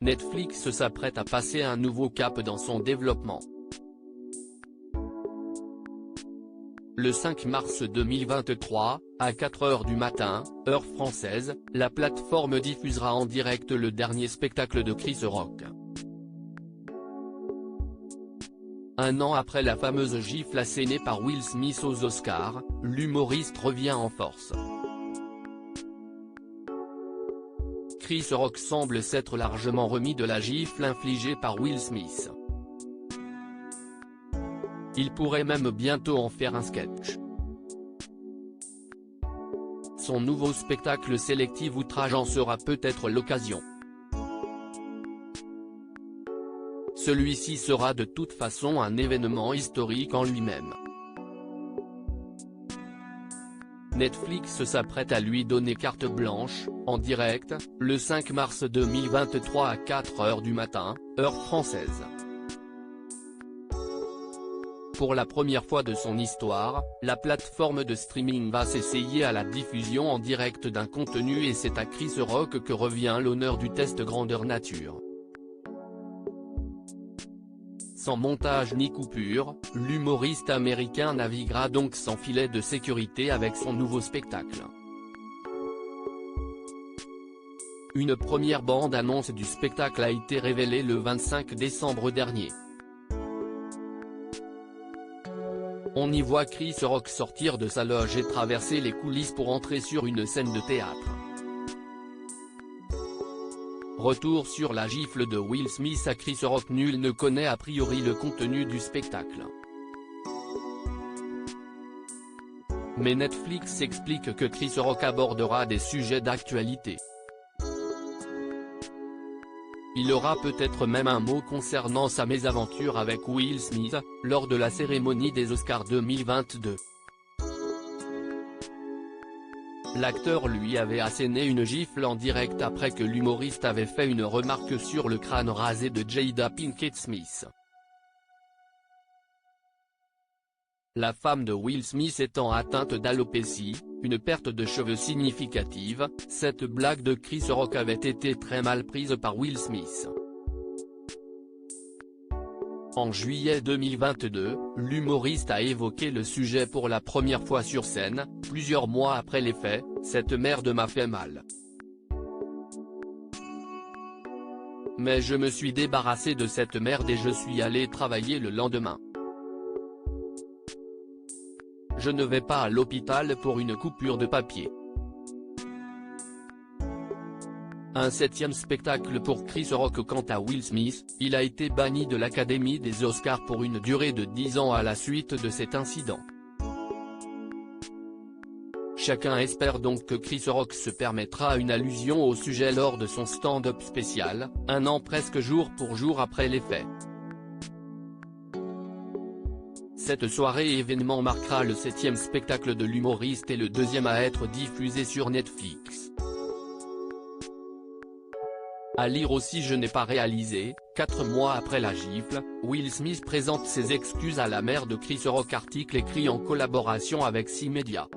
Netflix s'apprête à passer un nouveau cap dans son développement. Le 5 mars 2023, à 4 h du matin, heure française, la plateforme diffusera en direct le dernier spectacle de Chris Rock. Un an après la fameuse gifle assénée par Will Smith aux Oscars, l'humoriste revient en force. Chris Rock semble s'être largement remis de la gifle infligée par Will Smith. Il pourrait même bientôt en faire un sketch. Son nouveau spectacle sélectif outrage en sera peut-être l'occasion. Celui-ci sera de toute façon un événement historique en lui-même. Netflix s'apprête à lui donner carte blanche, en direct, le 5 mars 2023 à 4 h du matin, heure française. Pour la première fois de son histoire, la plateforme de streaming va s'essayer à la diffusion en direct d'un contenu et c'est à Chris Rock que revient l'honneur du test grandeur nature. Sans montage ni coupure, l'humoriste américain naviguera donc sans filet de sécurité avec son nouveau spectacle. Une première bande-annonce du spectacle a été révélée le 25 décembre dernier. On y voit Chris Rock sortir de sa loge et traverser les coulisses pour entrer sur une scène de théâtre. Retour sur la gifle de Will Smith à Chris Rock. Nul ne connaît a priori le contenu du spectacle. Mais Netflix explique que Chris Rock abordera des sujets d'actualité. Il aura peut-être même un mot concernant sa mésaventure avec Will Smith, lors de la cérémonie des Oscars 2022. L'acteur lui avait asséné une gifle en direct après que l'humoriste avait fait une remarque sur le crâne rasé de Jada Pinkett Smith. La femme de Will Smith étant atteinte d'alopécie, une perte de cheveux significative, cette blague de Chris Rock avait été très mal prise par Will Smith. En juillet 2022, l'humoriste a évoqué le sujet pour la première fois sur scène, plusieurs mois après les faits. Cette merde m'a fait mal. Mais je me suis débarrassé de cette merde et je suis allé travailler le lendemain. Je ne vais pas à l'hôpital pour une coupure de papier. Un 7e spectacle pour Chris Rock. Quant à Will Smith, il a été banni de l'Académie des Oscars pour une durée de 10 ans à la suite de cet incident. Chacun espère donc que Chris Rock se permettra une allusion au sujet lors de son stand-up spécial, un an presque jour pour jour après les faits. Cette soirée événement marquera le 7e spectacle de l'humoriste et le 2e à être diffusé sur Netflix. À lire aussi: je n'ai pas réalisé. 4 mois après la gifle, Will Smith présente ses excuses à la mère de Chris Rock. Article écrit en collaboration avec 6 médias.